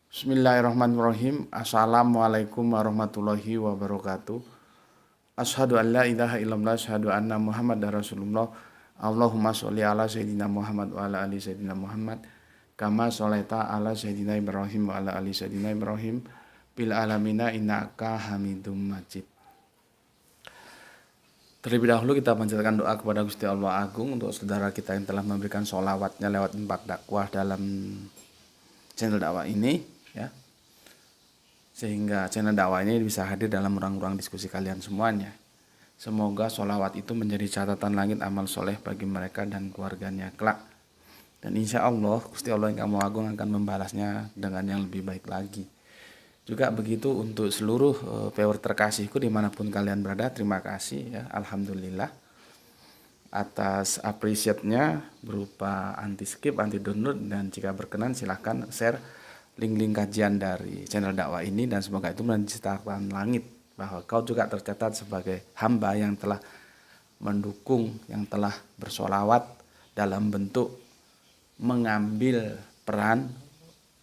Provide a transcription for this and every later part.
Bismillahirrahmanirrahim. Assalamualaikum warahmatullahi wabarakatuh. Asyhadu an la ilaha illallah, asyhadu anna Muhammadar Rasulullah. Allahumma sholli ala sayyidina Muhammad wa ala ali sayyidina Muhammad. Kama sholaita ala sayyidina Ibrahim wa ala ali sayyidina Ibrahim bil alamina innaka Hamidum Majid. Terlebih dahulu kita panjatkan doa kepada Gusti Allah Agung untuk saudara kita yang telah memberikan sholawatnya lewat 4 dakwah dalam channel dakwah ini, ya, sehingga channel dakwah ini bisa hadir dalam ruang-ruang diskusi kalian semuanya. Semoga sholawat itu menjadi catatan langit amal soleh bagi mereka dan keluarganya kelak. Dan insya Allah Gusti Allah yang Maha Agung akan membalasnya dengan yang lebih baik lagi. Juga begitu untuk seluruh viewer terkasihku dimanapun kalian berada. Terima kasih, ya, alhamdulillah atas appreciate-nya berupa anti skip, anti download, dan jika berkenan silahkan share link-link kajian dari channel dakwah ini, dan semoga itu menjadi catatan langit bahwa kau juga tercatat sebagai hamba yang telah mendukung, yang telah bersolawat dalam bentuk mengambil peran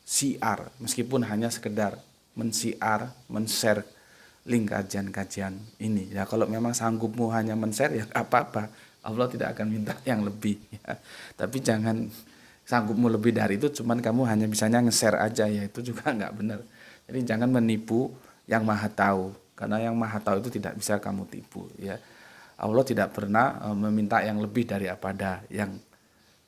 siar, meskipun hanya sekedar men-siar, men-share link kajian-kajian ini. Ya, kalau memang sanggupmu hanya men-share, ya apa-apa, Allah tidak akan minta yang lebih, ya. Tapi jangan sanggupmu lebih dari itu, cuman kamu hanya bisanya nge-share aja, ya itu juga nggak benar. Jadi jangan menipu yang maha tahu, karena yang maha tahu itu tidak bisa kamu tipu, ya. Allah tidak pernah meminta yang lebih daripada yang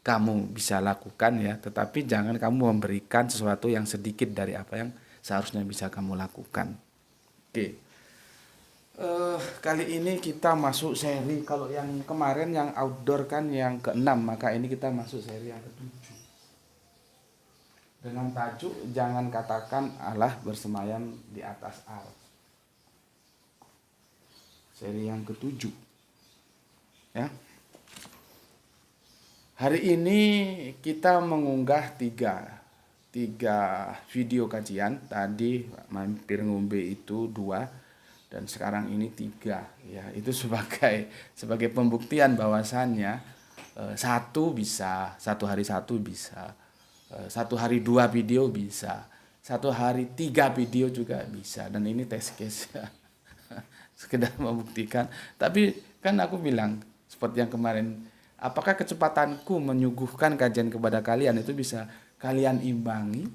kamu bisa lakukan, ya. Tetapi jangan kamu memberikan sesuatu yang sedikit dari apa yang seharusnya bisa kamu lakukan. Oke. Kali ini kita masuk seri, kalau yang kemarin yang outdoor kan yang ke-6, maka ini kita masuk seri yang ke-7 dengan tajuk jangan katakan Allah bersemayam di atas arsy. Seri yang ke-7, ya. Hari ini kita mengunggah tiga video kajian. Tadi mampir ngombe itu 2, dan sekarang ini 3, ya. Itu sebagai pembuktian bahwasannya satu bisa, satu hari satu bisa, satu hari 2 video bisa, satu hari 3 video juga bisa. Dan ini test case, ya. Sekedar membuktikan. Tapi kan aku bilang seperti yang kemarin, apakah kecepatanku menyuguhkan kajian kepada kalian itu bisa kalian imbangi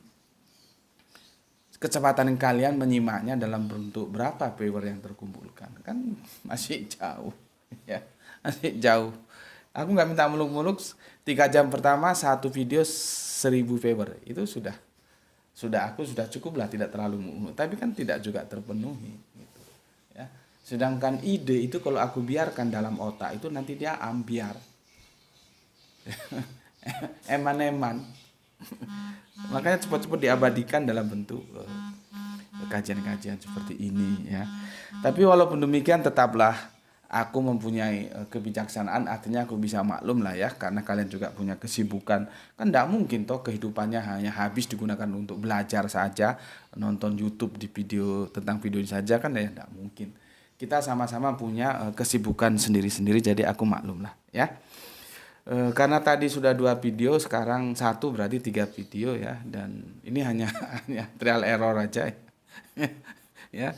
kecepatan kalian menyimaknya dalam bentuk berapa viewer yang terkumpulkan? Kan masih jauh, ya, masih jauh. Aku nggak minta muluk-muluk, 3 jam pertama satu video 1000 viewer, itu sudah aku sudah cukup lah, tidak terlalu muluk, tapi kan tidak juga terpenuhi, gitu, ya. Sedangkan ide itu kalau aku biarkan dalam otak itu nanti dia ambiar, eman-eman. Makanya cepat-cepat diabadikan dalam bentuk kajian-kajian seperti ini, ya. Tapi walaupun demikian tetaplah aku mempunyai kebijaksanaan, artinya aku bisa maklum lah, ya, karena kalian juga punya kesibukan. Kan tidak mungkin toh kehidupannya hanya habis digunakan untuk belajar saja, nonton YouTube di video tentang video ini saja, kan ya tidak mungkin. Kita sama-sama punya kesibukan sendiri-sendiri, jadi aku maklum lah, ya. Karena tadi sudah 2 video, sekarang 1 berarti 3 video, ya. Dan ini hanya trial error aja, ya.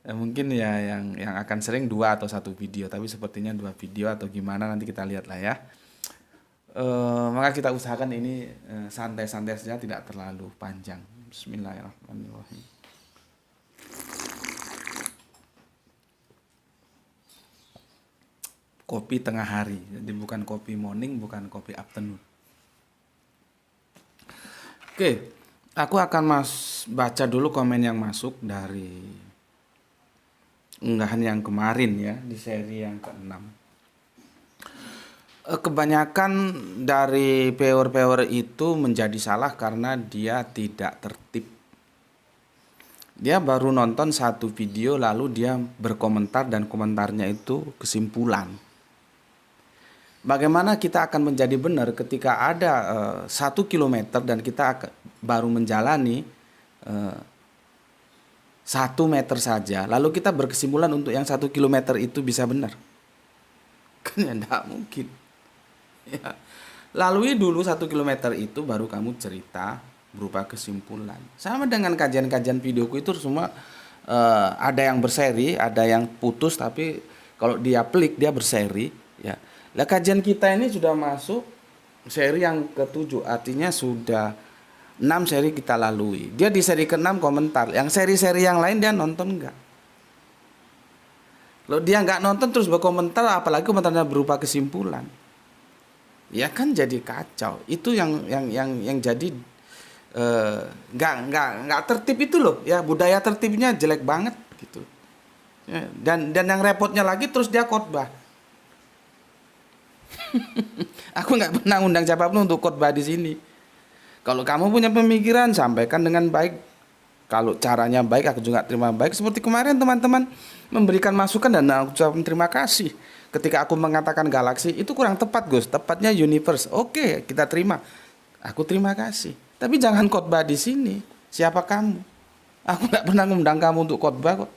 Mungkin ya yang akan sering 2 atau 1 video, tapi sepertinya 2 video atau gimana nanti kita lihat lah, ya. Maka kita usahakan ini santai-santai saja, tidak terlalu panjang. Bismillahirrahmanirrahim. Kopi tengah hari, jadi bukan kopi morning, bukan kopi afternoon. Oke, aku akan baca dulu komen yang masuk dari unggahan yang kemarin, ya, di seri yang ke-6. Kebanyakan dari viewer-viewer itu menjadi salah karena dia tidak tertib. Dia baru nonton 1 video lalu dia berkomentar, dan komentarnya itu kesimpulan. Bagaimana kita akan menjadi benar ketika ada 1 kilometer dan kita baru menjalani 1 meter saja, lalu kita berkesimpulan untuk yang 1 kilometer itu bisa benar? Kan ya tidak mungkin, ya. Lalui dulu 1 kilometer itu baru kamu cerita berupa kesimpulan. Sama dengan kajian-kajian videoku itu semua ada yang berseri, ada yang putus, tapi kalau dia pelik dia berseri ya. Lah kajian kita ini sudah masuk seri yang ke-7, artinya sudah 6 seri kita lalui. Dia di seri ke-6 komentar. Yang seri-seri yang lain dia nonton enggak? Kalau dia nggak nonton terus berkomentar, apalagi komentarnya berupa kesimpulan, ya kan jadi kacau. Itu yang jadi nggak tertib itu loh ya, budaya tertibnya jelek banget gitu ya. Dan yang repotnya lagi terus dia khotbah. Aku nggak pernah undang siapapun untuk khotbah di sini. Kalau kamu punya pemikiran sampaikan dengan baik. Kalau caranya baik aku juga terima baik. Seperti kemarin teman-teman memberikan masukan dan aku ucapkan terima kasih. Ketika aku mengatakan galaksi itu kurang tepat Gus, tepatnya universe. Oke, kita terima. Aku terima kasih. Tapi jangan khotbah di sini. Siapa kamu? Aku nggak pernah mengundang kamu untuk khotbah kok.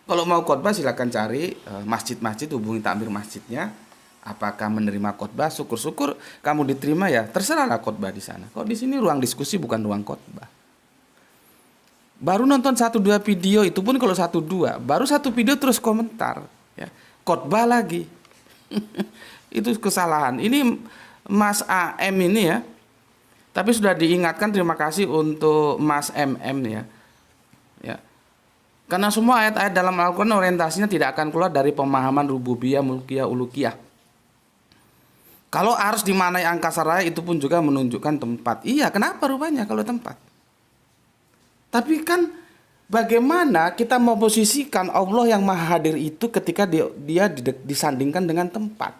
Kalau mau khotbah silakan cari masjid-masjid, hubungi takmir masjidnya. Apakah menerima khotbah? Syukur-syukur kamu diterima ya. Terserahlah khotbah di sana. Kok di sini ruang diskusi bukan ruang khotbah. Baru nonton 1-2 video, itu pun kalau 1-2, baru 1 video terus komentar ya. Khotbah lagi. Itu kesalahan. Ini Mas AM ini ya. Tapi sudah diingatkan, terima kasih untuk Mas MM ya. Ya. Karena semua ayat-ayat dalam Al-Qur'an orientasinya tidak akan keluar dari pemahaman rububiyah, mulkiyah, uluhiyah. Kalau harus dimaknai angkasa raya itu pun juga menunjukkan tempat. Iya, kenapa rupanya kalau tempat? Tapi kan bagaimana kita memposisikan Allah yang maha hadir itu ketika dia disandingkan dengan tempat.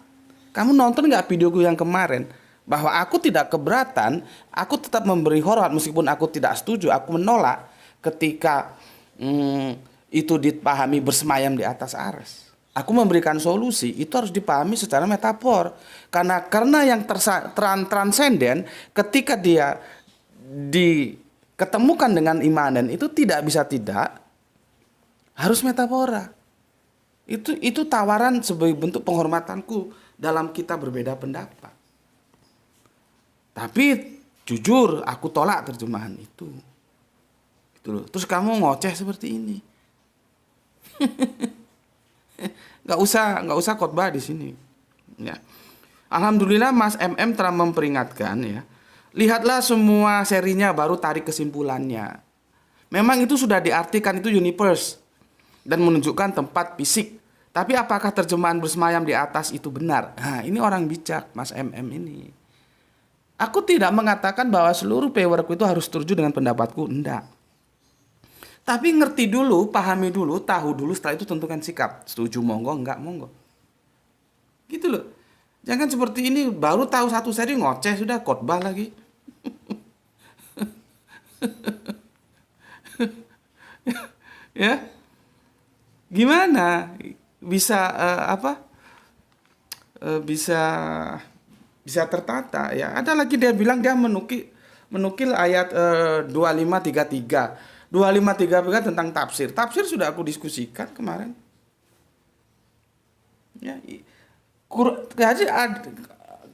Kamu nonton nggak videoku yang kemarin? Bahwa aku tidak keberatan, aku tetap memberi hormat meskipun aku tidak setuju, aku menolak ketika itu dipahami bersemayam di atas arsy. Aku memberikan solusi, itu harus dipahami secara metafor. Karena yang transenden ketika dia ketemukan dengan imanen itu tidak bisa tidak harus metafora. Itu tawaran sebagai bentuk penghormatanku dalam kita berbeda pendapat. Tapi jujur aku tolak terjemahan itu. Gitu loh. Terus kamu ngoceh seperti ini. Nggak usah khotbah di sini. Ya. Alhamdulillah Mas MM telah memperingatkan ya. Lihatlah semua serinya baru tarik kesimpulannya. Memang itu sudah diartikan itu universe dan menunjukkan tempat fisik. Tapi apakah terjemahan bersemayam di atas itu benar? Nah, ini orang bijak Mas MM ini. Aku tidak mengatakan bahwa seluruh viewerku itu harus setuju dengan pendapatku, enggak. Tapi ngerti dulu, pahami dulu, tahu dulu, setelah itu tentukan sikap. Setuju monggo, enggak monggo. Gitu loh. Jangan seperti ini baru tahu 1 seri ngoceh sudah khotbah lagi. Ya. Gimana bisa bisa tertata ya. Ada lagi dia bilang dia menukil ayat 2533. 2533 tentang tafsir. Tafsir sudah aku diskusikan kemarin. Ya,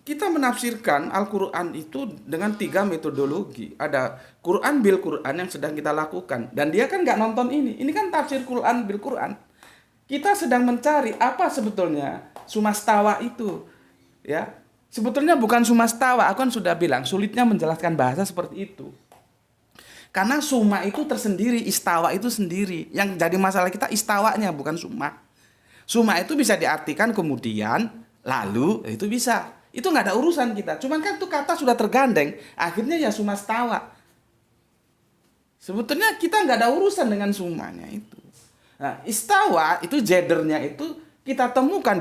kita menafsirkan Al-Quran itu dengan 3 metodologi. Ada Quran bil Quran yang sedang kita lakukan. Dan dia kan nggak nonton ini. Ini kan tafsir Quran bil Quran. Kita sedang mencari apa sebetulnya sumastawa itu. Ya, sebetulnya bukan sumastawa. Aku kan sudah bilang sulitnya menjelaskan bahasa seperti itu. Karena suma itu tersendiri, istawa itu sendiri. Yang jadi masalah kita istawanya bukan suma. Suma itu bisa diartikan kemudian, lalu, itu bisa. Itu nggak ada urusan kita. Cuman kan itu kata sudah tergandeng. Akhirnya ya suma stawa. Sebetulnya kita nggak ada urusan dengan sumanya itu. Nah, istawa itu gendernya itu kita temukan,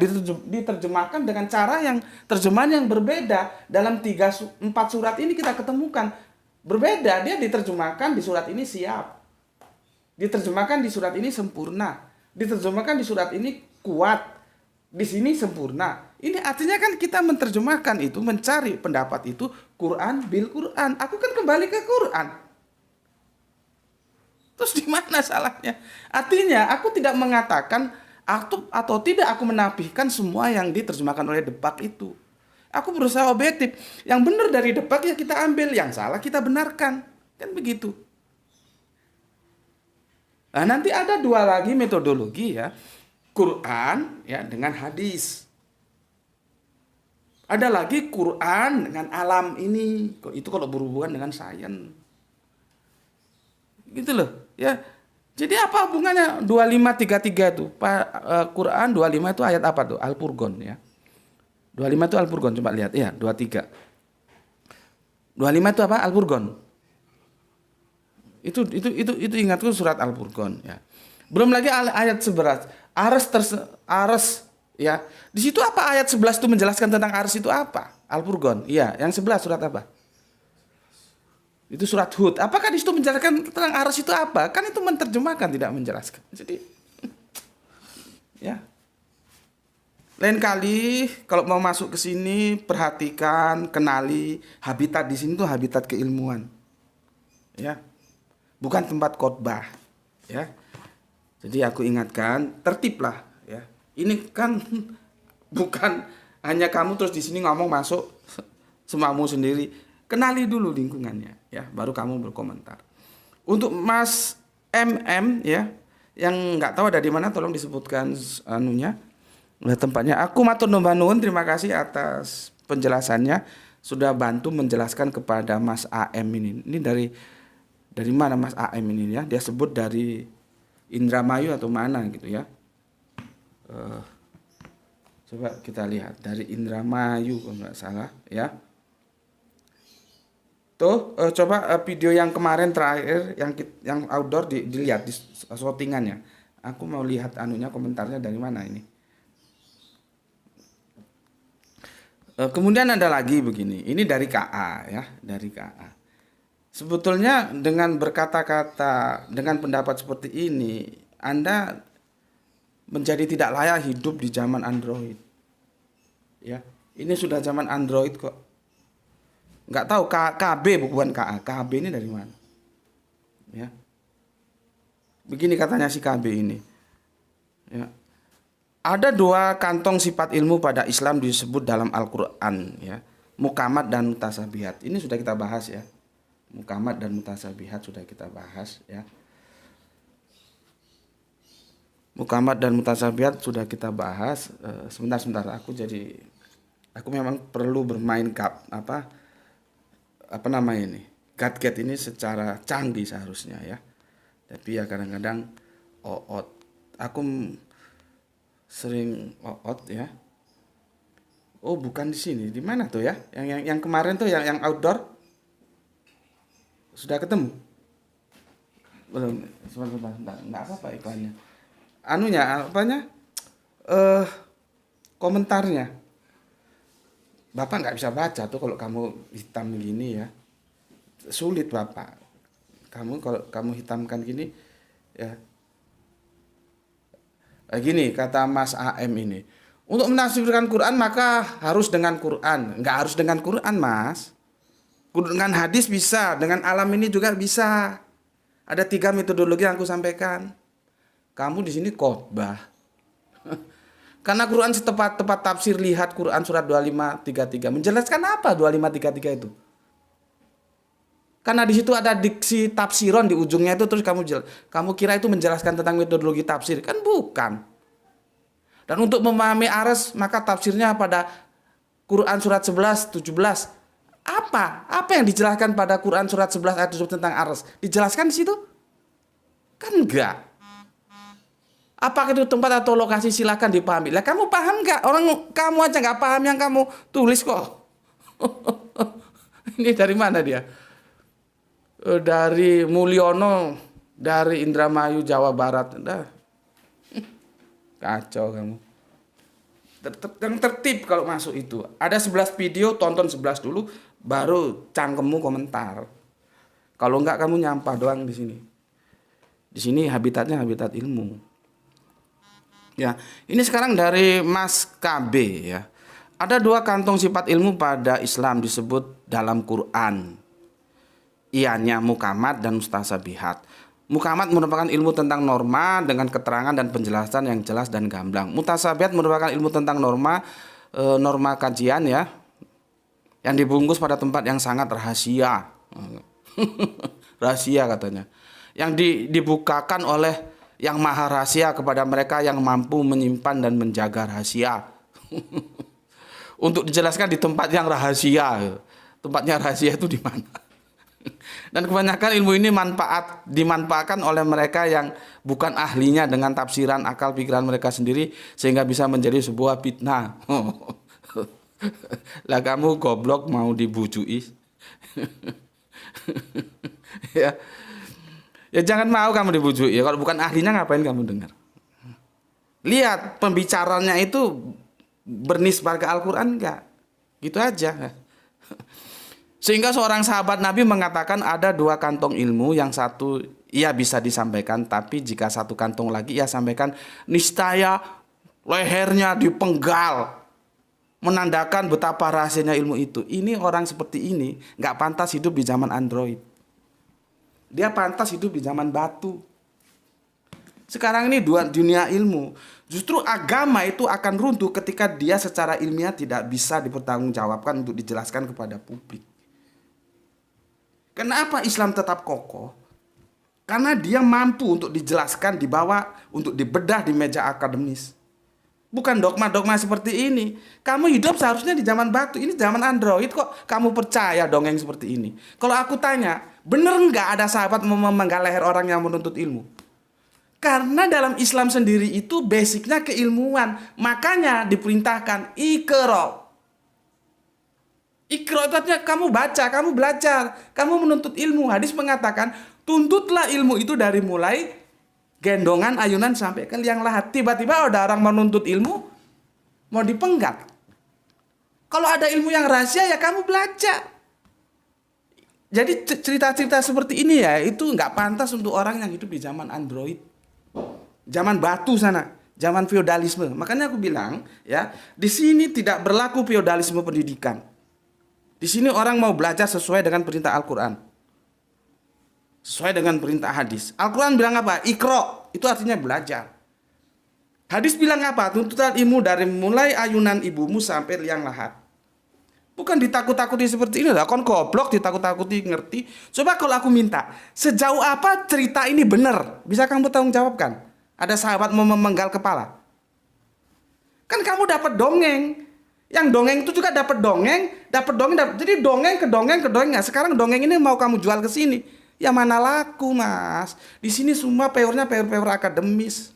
diterjemahkan dengan cara yang terjemahan yang berbeda. Dalam 4 surat ini kita ketemukan. Berbeda, dia diterjemahkan di surat ini siap. Diterjemahkan di surat ini sempurna. Diterjemahkan di surat ini kuat. Di sini sempurna. Ini artinya kan kita menerjemahkan itu, mencari pendapat itu Quran bil Quran. Aku kan kembali ke Quran. Terus di mana salahnya? Artinya aku tidak mengatakan atau tidak aku menafikan semua yang diterjemahkan oleh Depak itu. Aku berusaha objektif. Yang benar dari Depak ya kita ambil, yang salah kita benarkan. Kan begitu. Nah, nanti ada dua lagi metodologi ya. Quran ya dengan hadis. Ada lagi Quran dengan alam ini. Itu kalau berhubungan dengan sains. Gitu loh, ya. Jadi apa hubungannya 2533 itu? Quran 25 itu ayat apa tuh? Al-Furqan ya. 25 itu Al-Furqan, coba lihat ya, 23. 25 itu apa? Al-Furqan. Itu ingatku surat Al-Furqan ya. Belum lagi ayat 11. Aras ya. Di situ apa ayat 11 itu menjelaskan tentang aras itu apa? Al-Furqan. Iya, yang 11 surat apa? Itu surat Hud. Apakah di situ menjelaskan tentang aras itu apa? Kan itu menerjemahkan, tidak menjelaskan. Jadi ya. Lain kali kalau mau masuk ke sini perhatikan, kenali habitat di sini tuh habitat keilmuan. Ya. Bukan tempat khotbah, ya. Jadi aku ingatkan, tertiblah, ya. Ini kan bukan hanya kamu terus di sini ngomong masuk semamu sendiri. Kenali dulu lingkungannya, ya, baru kamu berkomentar. Untuk Mas MM ya, yang nggak tahu ada di mana, tolong disebutkan anunya, tempatnya. Aku matur nuwun, terima kasih atas penjelasannya, sudah bantu menjelaskan kepada Mas AM ini. Ini dari mana Mas AM ini ya? Dia sebut dari Indramayu atau mana gitu ya? Coba kita lihat dari Indramayu kalau nggak salah ya. Tuh, coba video yang kemarin terakhir yang outdoor dilihat di shootingannya. Aku mau lihat anunya, komentarnya dari mana ini. Kemudian ada lagi begini. Ini dari KA ya, dari KA. Sebetulnya dengan berkata-kata, dengan pendapat seperti ini, Anda menjadi tidak layak hidup di zaman Android. Ya, ini sudah zaman Android kok. Nggak tahu KB bukan KA. KB ini dari mana? Ya. Begini katanya si KB ini. Ya. Ada dua kantong sifat ilmu pada Islam disebut dalam Al-Qur'an ya. Mukamat dan mutasabihat. Ini sudah kita bahas ya. Mukamat dan mutasabihat sudah kita bahas ya. Mukamat dan mutasabihat sudah kita bahas. Sebentar aku memang perlu bermain apa namanya ini, gadget ini secara canggih seharusnya ya, tapi ya kadang-kadang aku sering ya. Oh bukan di sini, di mana tuh ya, yang kemarin tuh yang outdoor sudah ketemu belum? Sebentar, nggak apa-apa iklannya, anunya apanya, komentarnya. Bapak nggak bisa baca tuh kalau kamu hitam gini ya. Sulit Bapak. Kalau kamu hitamkan gini ya. Gini kata Mas AM ini. Untuk menafsirkan Quran maka harus dengan Quran. Nggak harus dengan Quran Mas. Dengan hadis bisa. Dengan alam ini juga bisa. Ada 3 metodologi yang aku sampaikan. Kamu di sini khotbah. Karena Quran setepat tafsir, lihat Quran surat 2533. Menjelaskan apa 2533 itu? Karena di situ ada diksi tafsiron di ujungnya itu, terus kamu kira itu menjelaskan tentang metodologi tafsir, kan bukan. Dan untuk memahami aras maka tafsirnya pada Quran surat 11, 17. Apa yang dijelaskan pada Quran surat 11 ayat 17 tentang aras? Dijelaskan di situ? Kan enggak. Apakah itu tempat atau lokasi, silakan dipahami. Lah kamu paham nggak? Orang kamu aja nggak paham yang kamu tulis kok. Ini dari mana dia? Dari Mulyono, dari Indramayu, Jawa Barat. Kacau kamu. Yang tertib kalau masuk itu. Ada 11 video, tonton 11 dulu, baru cangkemmu komentar. Kalau enggak kamu nyampah doang di sini. Di sini habitatnya habitat ilmu. Ya, ini sekarang dari Mas KB ya. Ada 2 kantong sifat ilmu pada Islam disebut dalam Quran. Ianya mukamat dan mustasabihat. Mukamat merupakan ilmu tentang norma dengan keterangan dan penjelasan yang jelas dan gamblang. Mutasabihat merupakan ilmu tentang norma kajian ya, yang dibungkus pada tempat yang sangat rahasia. rahasia katanya. Yang dibukakan oleh yang maha rahasia kepada mereka yang mampu menyimpan dan menjaga rahasia. Untuk dijelaskan di tempat yang rahasia. Tempatnya rahasia itu di mana? Dan kebanyakan ilmu ini dimanfaatkan oleh mereka yang bukan ahlinya dengan tafsiran akal pikiran mereka sendiri sehingga bisa menjadi sebuah fitnah. Lah kamu goblok mau dibujui. Ya. Ya jangan mau kamu dibujui. Ya kalau bukan ahlinya ngapain kamu dengar? Lihat pembicaranya itu bernisbah ke Al-Qur'an enggak? Gitu aja. Sehingga seorang sahabat Nabi mengatakan ada 2 kantong ilmu, yang satu ia bisa disampaikan, tapi jika satu kantong lagi ia sampaikan, niscaya lehernya dipenggal, menandakan betapa rahasianya ilmu itu. Ini orang seperti ini nggak pantas hidup di zaman Android. Dia pantas hidup di zaman batu. Sekarang ini dunia ilmu. Justru agama itu akan runtuh ketika dia secara ilmiah tidak bisa dipertanggungjawabkan untuk dijelaskan kepada publik. Kenapa Islam tetap kokoh? Karena dia mampu untuk dijelaskan, dibawa, untuk dibedah di meja akademis. Bukan dogma-dogma seperti ini. Kamu hidup seharusnya di zaman batu. Ini zaman Android kok kamu percaya dongeng seperti ini. Kalau aku tanya, bener nggak ada sahabat memenggal leher orang yang menuntut ilmu? Karena dalam Islam sendiri itu basicnya keilmuan. Makanya diperintahkan Iqra. Iqra itu artinya kamu baca, kamu belajar, kamu menuntut ilmu. Hadis mengatakan, tuntutlah ilmu itu dari mulai gendongan, ayunan sampai ke liang lahat. Tiba-tiba ada orang menuntut ilmu, mau dipenggal. Kalau ada ilmu yang rahasia ya kamu belajar. Jadi cerita-cerita seperti ini ya, itu nggak pantas untuk orang yang hidup di zaman Android. Zaman batu sana, zaman feodalisme. Makanya aku bilang, ya, di sini tidak berlaku feodalisme pendidikan. Di sini orang mau belajar sesuai dengan perintah Al-Quran. Sesuai dengan perintah hadis. Al-Quran bilang apa? Iqra. Itu artinya belajar. Hadis bilang apa? Tuntutan ilmu dari mulai ayunan ibumu sampai liang lahat. Bukan ditakut-takuti seperti ini lah. Kon goblok ditakut-takuti ngerti. Coba kalau aku minta. Sejauh apa cerita ini benar? Bisa kamu tanggung jawabkan? Ada sahabat mau memenggal kepala. Kan kamu dapat dongeng. Yang dongeng itu juga dapat dongeng. Jadi dongeng ke dongeng ke dongeng. Nah, sekarang dongeng ini mau kamu jual ke sini. Ya mana laku mas. Di sini semua peornya peor akademis.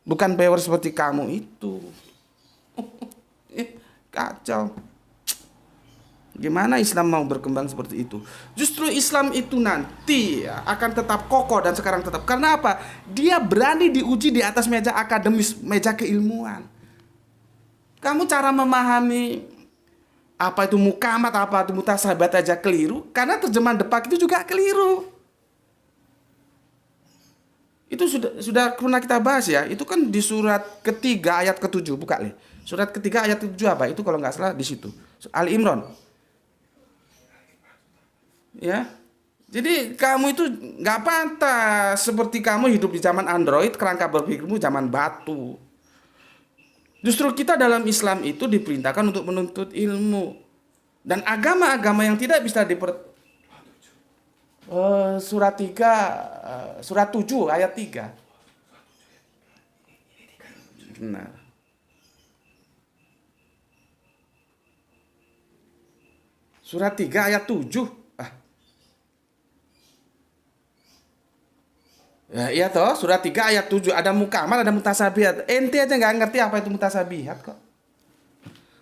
Bukan peor seperti kamu itu. Kacau. Gimana Islam mau berkembang seperti itu? Justru Islam itu nanti ya, akan tetap kokoh dan sekarang tetap. Karena apa? Dia berani diuji di atas meja akademis, meja keilmuan. Kamu cara memahami apa itu mukamat, apa itu mutasabat aja keliru. Karena terjemahan Depak itu juga keliru. Itu sudah pernah kita bahas ya. Itu kan di surat ketiga ayat ke-7. Buka nih. Surat ketiga ayat ke-7 apa? Itu kalau nggak salah di situ. Ali Imran. Ya. Jadi kamu itu nggak pantas seperti kamu hidup di zaman Android, kerangka berpikirmu zaman batu. Justru kita dalam Islam itu diperintahkan untuk menuntut ilmu. Dan agama-agama yang tidak bisa surat 3, surat 7 ayat 3. Benar. Surat 3 ayat 7. Ya iya toh, surat 3 ayat 7 ada mukamal, ada mutasabihat. Ente aja nggak ngerti apa itu mutasabihat kok.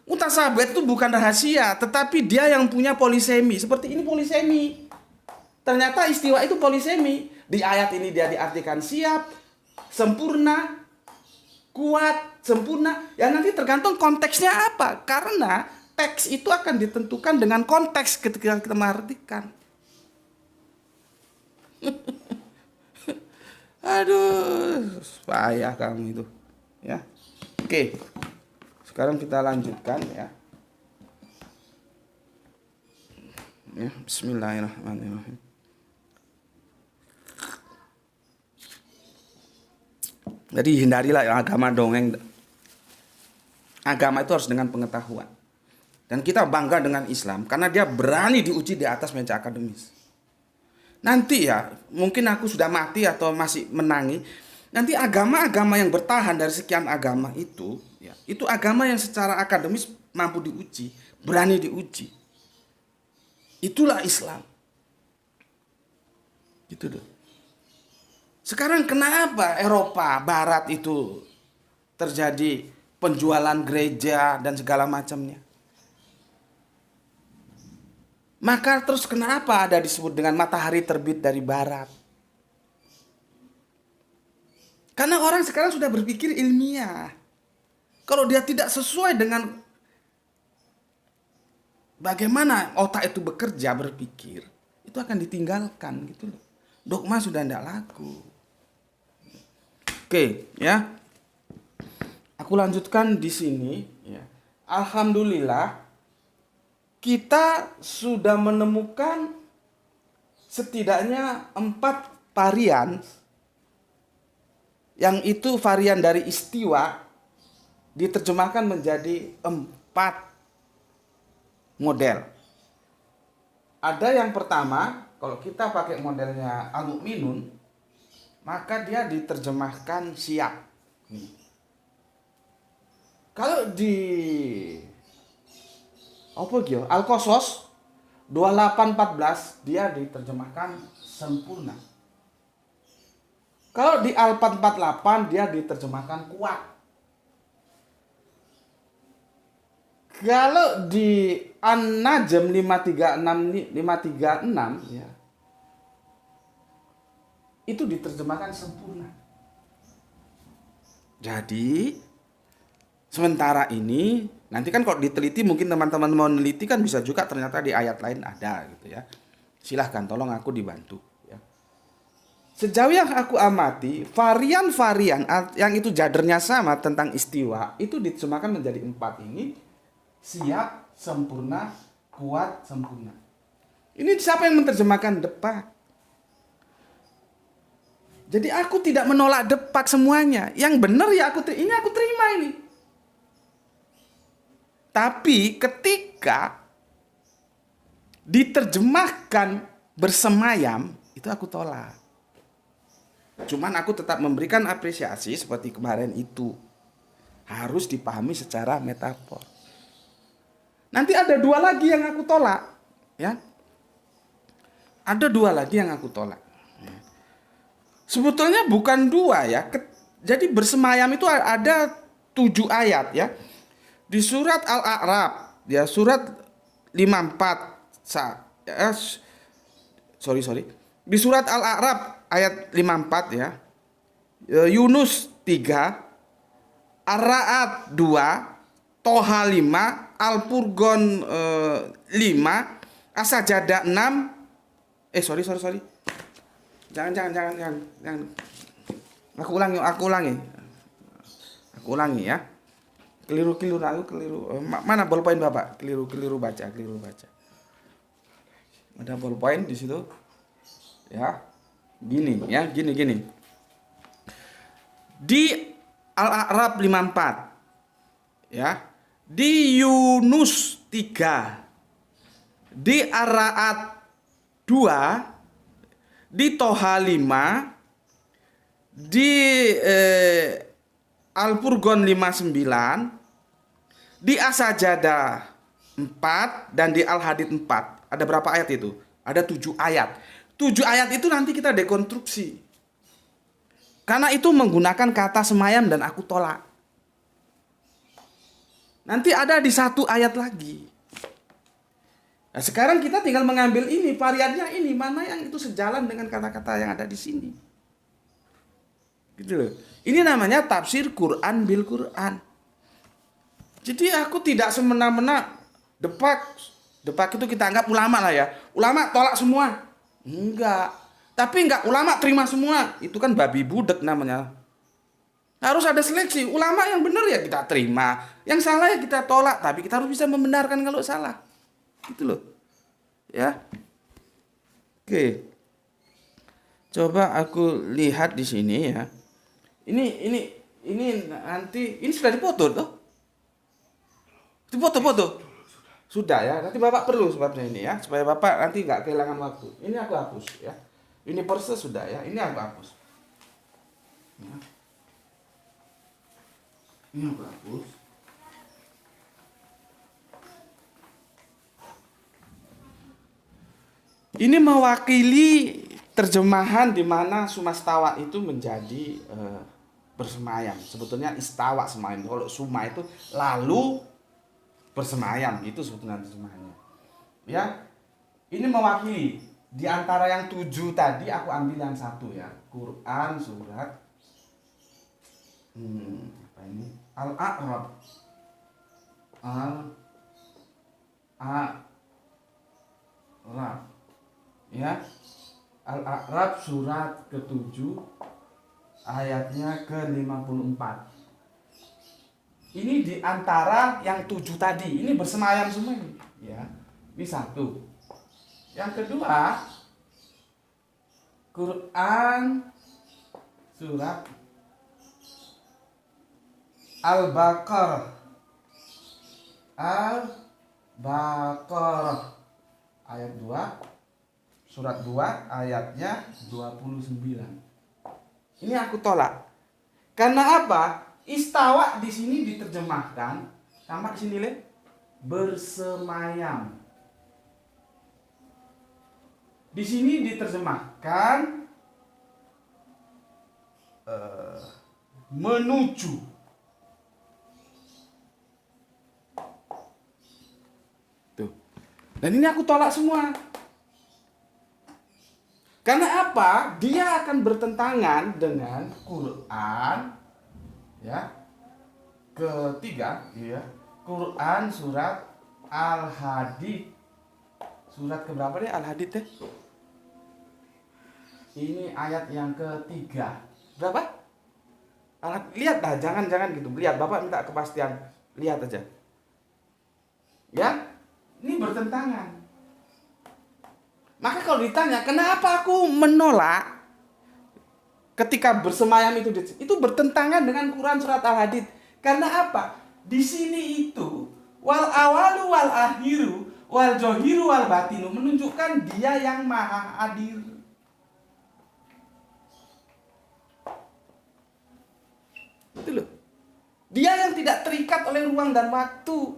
Mutasabihat itu bukan rahasia, tetapi dia yang punya polisemi. Seperti ini polisemi. Ternyata istiwa itu polisemi. Di ayat ini dia diartikan siap, sempurna, kuat, sempurna. Ya nanti tergantung konteksnya apa. Karena teks itu akan ditentukan dengan konteks ketika kita mengartikan. Aduh, payah kamu itu. Ya. Oke. Sekarang kita lanjutkan ya. Ya, bismillahirrahmanirrahim. Jadi hindarilah agama dongeng. Agama itu harus dengan pengetahuan. Dan kita bangga dengan Islam karena dia berani diuji di atas meja akademis. nanti ya, mungkin aku sudah mati atau masih menangi, nanti agama-agama yang bertahan dari sekian agama itu, ya, itu agama yang secara akademis mampu diuji, berani diuji. Itulah Islam. Gitu deh. Sekarang kenapa Eropa Barat itu terjadi penjualan gereja dan segala macamnya? Maka terus kenapa ada disebut dengan matahari terbit dari barat? Karena orang sekarang sudah berpikir ilmiah. Kalau dia tidak sesuai dengan bagaimana otak itu bekerja, berpikir, itu akan ditinggalkan gitu loh. Dogma sudah tidak laku. Oke, ya. Aku lanjutkan di sini, ya. Alhamdulillah kita sudah menemukan setidaknya 4 varian, yang itu varian dari istiwa diterjemahkan menjadi 4 model. Ada yang pertama, kalau kita pakai modelnya Al-Mu'minun, maka dia diterjemahkan siap. Kalau di Al-Qasas 28:14 dia diterjemahkan sempurna. Kalau di Al-448 dia diterjemahkan kuat. Kalau di An-Najm 536 ya, itu diterjemahkan sempurna. Jadi sementara ini, nanti kan kalau diteliti, mungkin teman-teman mau meneliti kan bisa juga ternyata di ayat lain ada gitu ya. Silahkan tolong aku dibantu ya. Sejauh yang aku amati, varian-varian yang itu jadernya sama tentang istiwa itu diterjemahkan menjadi 4 ini: siap, sempurna, kuat, sempurna. Ini siapa yang menerjemahkan? Depak. Jadi aku tidak menolak Depak semuanya. Yang benar ya aku terima ini. Tapi ketika diterjemahkan bersemayam, itu aku tolak. Cuman aku tetap memberikan apresiasi seperti kemarin itu. Harus dipahami secara metafor. Nanti ada 2 lagi yang aku tolak. Ya. Ada 2 lagi yang aku tolak. Sebetulnya bukan 2 ya. Jadi bersemayam itu ada 7 ayat ya. Di surat Al-A'raf, ya surat 54. Di surat Al-A'raf ayat 54 ya. Yunus 3, Ar-Ra'd 2, Toha 5, Al-Furqan 5, As-Sajdah 6. Sorry. Jangan. Aku ulangi ya. Keliru. Mana ballpoint Bapak? Keliru baca. Ada ballpoint di situ. Ya. Gini. Di Al-A'raf 54. Ya. Di Yunus 3. Di Ar-Ra'd 2. Di Toha 5. Di Al-Furqan 59, di As-Sajdah 4, dan di Al-Hadid 4. Ada berapa ayat itu? Ada 7 ayat. 7 ayat itu nanti kita dekonstruksi. Karena itu menggunakan kata semayam dan aku tolak. Nanti ada di 1 ayat lagi. Nah, sekarang kita tinggal mengambil ini, variannya ini, mana yang itu sejalan dengan kata-kata yang ada di sini. Gitu loh. Ini namanya tafsir Quran bil Quran. Jadi aku tidak semena-mena Depak itu kita anggap ulama lah ya. Ulama tolak semua. Enggak. Tapi enggak ulama terima semua. Itu kan babi budek namanya. Harus ada seleksi. Ulama yang benar ya kita terima. Yang salah ya kita tolak. Tapi kita harus bisa membenarkan kalau salah. Gitu loh. Ya. Oke. Coba aku lihat di sini ya. Ini nanti ini sudah dipoto toh? Dipoto. Sudah ya. Nanti Bapak perlu sebabnya ini ya, supaya Bapak nanti nggak kehilangan waktu. Ini aku hapus ya. Universe sudah ya. Ini aku hapus. Ya. Ini aku hapus. Ini mewakili terjemahan di mana sumastawa itu menjadi bersemayam. Sebetulnya istawa semayam. Kalau suma itu lalu bersemayam, itu sebetulnya terjemahannya. Ya, ini mewakili di antara yang 7 tadi aku ambil yang 1 ya. Quran surat apa ini? Al-A'raf. Al-A'raf. Ya. Al-A'raf surat ke-7 ayatnya ke-54. Ini di antara yang 7 tadi. Ini bersemayam semua ini, ya. Ini 1. Yang kedua, Quran surat Al-Baqarah. Al-Baqarah ayat 2. Surat 2 ayatnya 29. Ini aku tolak. Karena apa? Istawa di sini diterjemahkan sama di sini lihat bersemayam. Di sini diterjemahkan menuju. Tuh. Dan ini aku tolak semua. Karena apa? Dia akan bertentangan dengan Quran ya. Ketiga, ya. Quran surat Al-Hadid. Surat keberapa deh Al-Hadid deh? Ini ayat yang ketiga. Berapa? Lihat dah, jangan gitu. Lihat, Bapak minta kepastian. Lihat aja. Ya, ini bertentangan. Maka kalau ditanya, kenapa aku menolak ketika bersemayam itu bertentangan dengan Quran surat Al-Hadid? Karena apa? Di sini itu wal awalu wal akhiru wal zohiru wal batinu menunjukkan dia yang maha hadir. Itu loh. Dia yang tidak terikat oleh ruang dan waktu.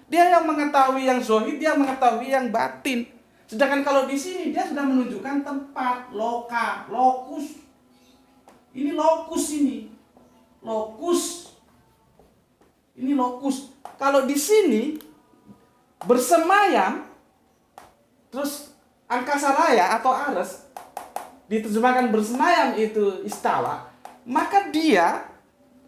Dia yang mengetahui yang zohir, dia mengetahui yang batin. Sedangkan kalau di sini dia sudah menunjukkan tempat, lokus. Ini lokus ini. Lokus. Ini lokus. Kalau di sini bersemayam, terus angkasa raya atau Ares diterjemahkan bersemayam itu istawa, maka dia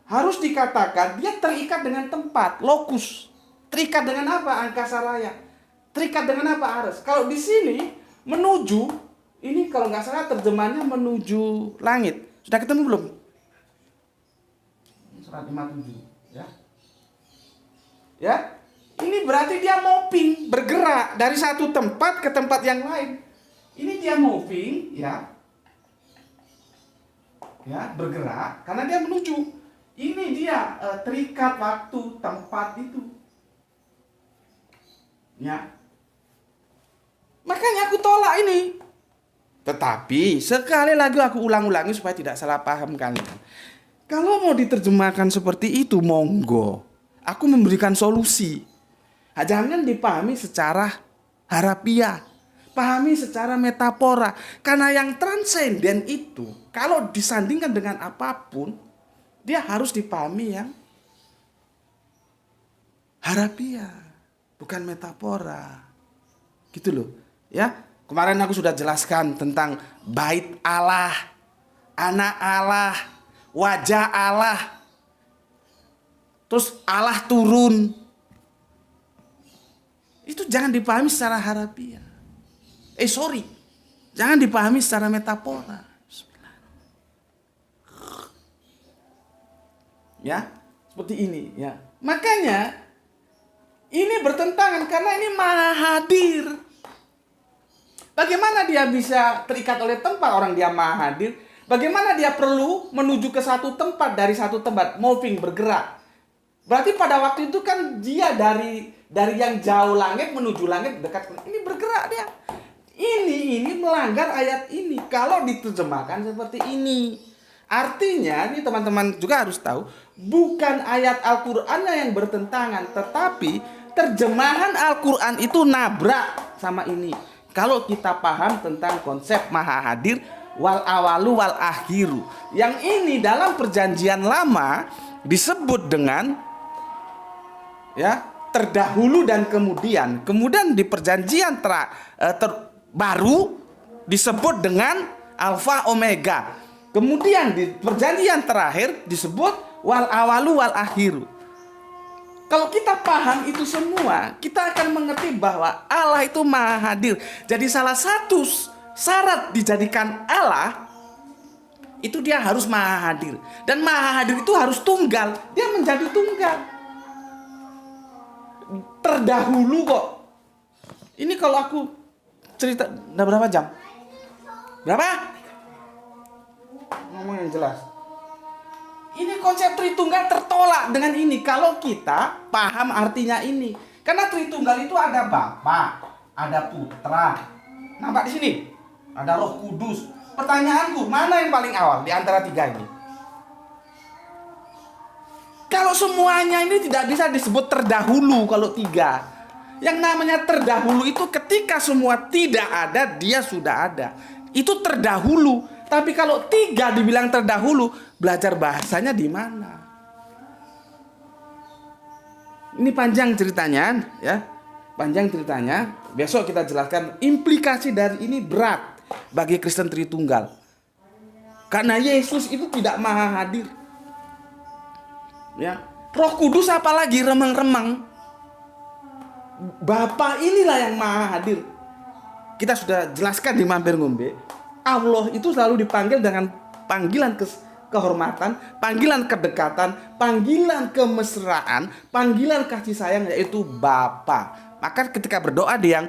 harus dikatakan dia terikat dengan tempat, lokus. Terikat dengan apa? Angkasa raya. Terikat dengan apa Ares? Kalau di sini menuju, ini kalau nggak salah terjemahannya menuju langit. Sudah ketemu belum? Surat 57, ya. Ya, ini berarti dia moving, bergerak dari satu tempat ke tempat yang lain. Ini dia moving, ya, bergerak karena dia menuju. Ini dia terikat waktu, tempat itu, ya. Makanya aku tolak ini. Tetapi sekali lagi aku ulang-ulangi supaya tidak salah paham kalian. Kalau mau diterjemahkan seperti itu, monggo. Aku memberikan solusi. Jangan dipahami secara harafiah. Pahami secara metafora. Karena yang transenden itu, kalau disandingkan dengan apapun, dia harus dipahami yang harafiah. Bukan metafora. Gitu loh. Ya, kemarin aku sudah jelaskan tentang bait Allah, anak Allah, wajah Allah. Terus Allah turun. Itu jangan dipahami secara harafiah. Jangan dipahami secara metafora. Ya, seperti ini ya. Makanya ini bertentangan karena ini maha hadir. Bagaimana dia bisa terikat oleh tempat orang dia maha hadir? Bagaimana dia perlu menuju ke satu tempat dari satu tempat, moving, bergerak? Berarti pada waktu itu kan dia dari yang jauh langit menuju langit dekat. Ini bergerak dia. Ini melanggar ayat ini kalau diterjemahkan seperti ini. Artinya, ini teman-teman juga harus tahu, bukan ayat Al-Qur'annya yang bertentangan, tetapi terjemahan Al-Qur'an itu nabrak sama ini. Kalau kita paham tentang konsep maha hadir, wal awalu wal akhiru. Yang ini dalam perjanjian lama disebut dengan ya, terdahulu dan kemudian. Kemudian di perjanjian baru disebut dengan alfa omega. Kemudian di perjanjian terakhir disebut wal awalu wal akhiru. Kalau kita paham itu semua, kita akan mengerti bahwa Allah itu maha hadir. Jadi salah satu syarat dijadikan Allah itu dia harus maha hadir. Dan maha hadir itu harus tunggal. Dia menjadi tunggal. Terdahulu kok. Ini kalau aku cerita udah berapa jam? Berapa? Ngomong yang jelas. Ini konsep Tritunggal tertolak dengan ini kalau kita paham artinya ini. Karena Tritunggal itu ada Bapa, ada Putra. Nampak di sini? Ada Roh Kudus. Pertanyaanku, mana yang paling awal di antara tiga ini? Kalau semuanya ini tidak bisa disebut terdahulu kalau tiga. Yang namanya terdahulu itu ketika semua tidak ada, dia sudah ada. Itu terdahulu. Tapi kalau tiga dibilang terdahulu, belajar bahasanya di mana? Ini panjang ceritanya, ya. Panjang ceritanya. Besok kita jelaskan implikasi dari ini berat bagi Kristen Tritunggal. Karena Yesus itu tidak maha hadir. Ya, Roh Kudus apalagi remang-remang. Bapa inilah yang maha hadir. Kita sudah jelaskan di Mampir Ngombe. Allah itu selalu dipanggil dengan panggilan kehormatan, panggilan kedekatan, panggilan kemesraan, panggilan kasih sayang, yaitu Bapa. Maka ketika berdoa dia yang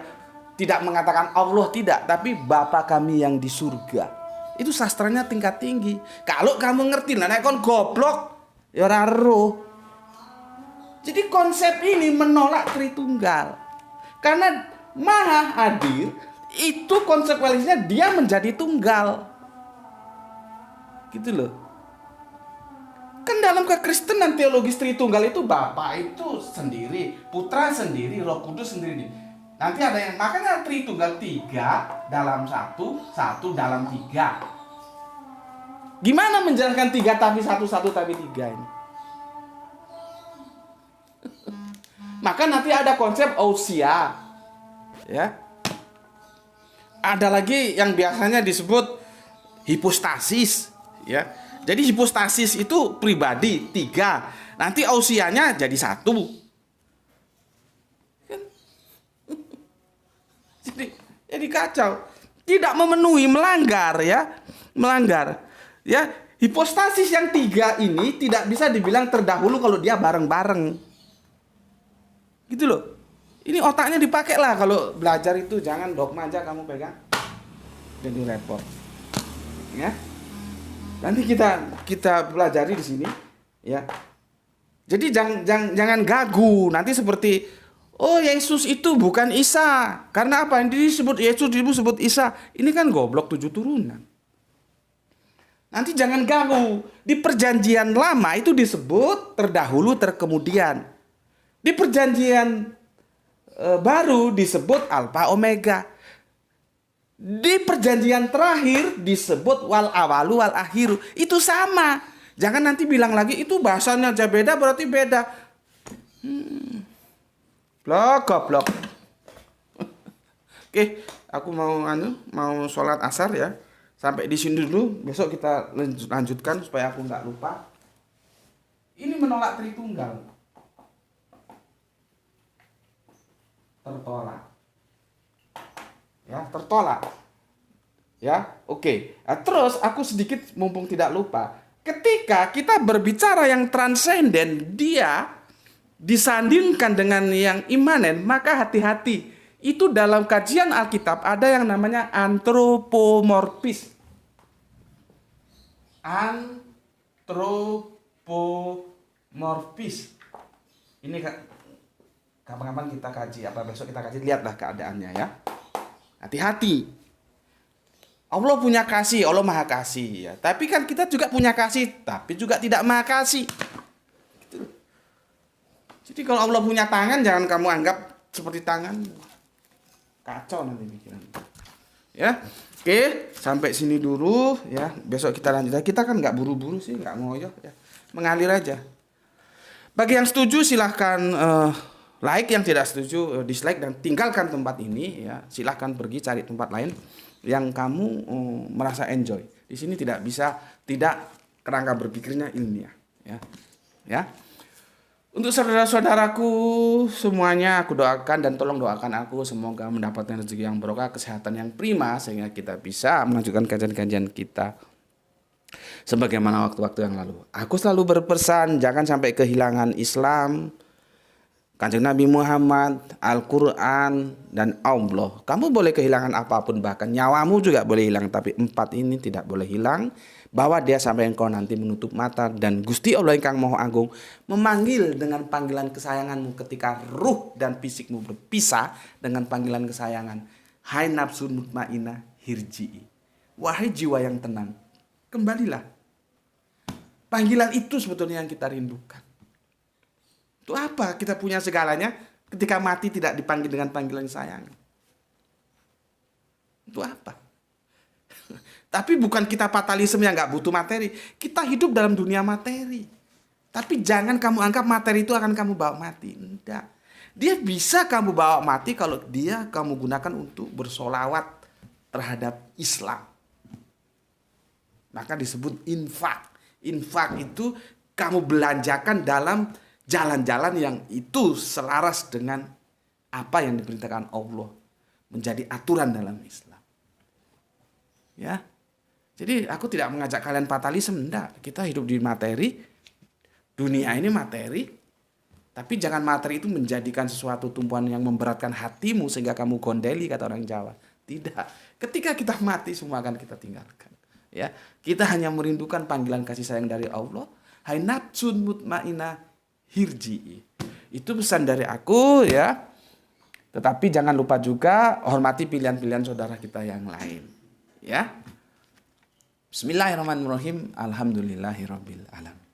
tidak mengatakan Allah tidak, tapi Bapa kami yang di surga. Itu sastranya tingkat tinggi. Kalau kamu ngerti, nah kon goblok, ya ora ero. Jadi konsep ini menolak Tritunggal. Karena maha hadir itu konsekuensinya dia menjadi tunggal. Gitu loh. Kan dalam kekristenan teologis Tritunggal itu Bapa itu sendiri, Putra sendiri, Roh Kudus sendiri. Nanti ada yang makanya Tritunggal 3 dalam 1, 1 dalam 3. Gimana menjelaskan 3 tapi 1, 1 tapi 3 ini? Maka nanti ada konsep ousia. Ya. Ada lagi yang biasanya disebut hipostasis, ya. Jadi hipostasis itu pribadi 3, nanti ousianya jadi 1. Jadi kacau, tidak memenuhi, melanggar, ya, melanggar, ya. Hipostasis yang 3 ini tidak bisa dibilang terdahulu kalau dia bareng-bareng, gitu loh. Ini otaknya dipakai lah kalau belajar itu, jangan dogma aja kamu pegang. Jadi repot. Ya. Nanti kita pelajari di sini, ya. Jadi jangan gagu. Nanti seperti oh Yesus itu bukan Isa. Karena apa? Yang disebut Yesus disebut Isa. Ini kan goblok 7 turunan. Nanti jangan gagu. Di perjanjian lama itu disebut terdahulu terkemudian. Di perjanjian baru disebut alfa omega. Di perjanjian terakhir disebut wal awalu wal akhiru. Itu sama. Jangan nanti bilang lagi itu bahasanya aja beda berarti beda. Goblok. Oke, aku mau sholat asar ya. Sampai di sini dulu. Besok kita lanjutkan supaya aku nggak lupa. Ini menolak Tritunggal. Tertolak. Ya, tertolak. Ya, oke. Nah, terus aku sedikit mumpung tidak lupa. Ketika kita berbicara yang transenden, dia disandingkan dengan yang imanen, maka hati-hati. Itu dalam kajian Alkitab ada yang namanya antropomorfis. Antropomorfis. Ini kapan-kapan kita kaji, apa besok kita kaji, lihatlah keadaannya ya. Hati-hati. Allah punya kasih, Allah maha kasih ya. Tapi kan kita juga punya kasih, tapi juga tidak maha kasih. Gitu. Jadi kalau Allah punya tangan, jangan kamu anggap seperti tangan. Kacau nanti pikiran. Ya, oke, sampai sini dulu ya. Besok kita lanjut. Kita kan nggak buru-buru sih, nggak ngoyo ya. Mengalir aja. Bagi yang setuju silahkan like, yang tidak setuju dislike dan tinggalkan tempat ini ya. Silahkan pergi cari tempat lain yang kamu merasa enjoy. Di sini tidak kerangka berpikirnya ilmiah ya. Ya. Untuk saudara-saudaraku semuanya aku doakan dan tolong doakan aku semoga mendapatkan rezeki yang barokah, kesehatan yang prima sehingga kita bisa melanjutkan kajian-kajian kita sebagaimana waktu-waktu yang lalu. Aku selalu berpesan jangan sampai kehilangan Islam, Kanjeng Nabi Muhammad, Al-Quran, dan Allah. Kamu boleh kehilangan apapun, bahkan nyawamu juga boleh hilang. Tapi 4 ini tidak boleh hilang. Bawa dia sampai engkau nanti menutup mata. Dan Gusti Allah Ingkang Maha Agung memanggil dengan panggilan kesayanganmu ketika ruh dan fisikmu berpisah dengan panggilan kesayangan. Hai nafsu mutmainah hirji'i. Wahai jiwa yang tenang, kembalilah. Panggilan itu sebetulnya yang kita rindukan. Itu apa? Kita punya segalanya, ketika mati tidak dipanggil dengan panggilan sayang. Itu apa? Tapi bukan kita fatalisme yang nggak butuh materi. Kita hidup dalam dunia materi. Tapi jangan kamu anggap materi itu akan kamu bawa mati. Enggak. Dia bisa kamu bawa mati kalau kamu gunakan untuk bersolawat terhadap Islam. Maka disebut infak. Infak itu kamu belanjakan dalam jalan-jalan yang itu selaras dengan apa yang diperintahkan Allah. Menjadi aturan dalam Islam. Ya. Jadi aku tidak mengajak kalian fatalisme. Enggak. Kita hidup di materi. Dunia ini materi. Tapi jangan materi itu menjadikan sesuatu tumpuan yang memberatkan hatimu sehingga kamu gondeli kata orang Jawa. Tidak. Ketika kita mati semua akan kita tinggalkan. Ya. Kita hanya merindukan panggilan kasih sayang dari Allah. Hai nafsun mutmainah hirji'i. Itu pesan dari aku ya. Tetapi jangan lupa juga hormati pilihan-pilihan saudara kita yang lain. Ya. Bismillahirrahmanirrahim. Alhamdulillahirabbil alamin.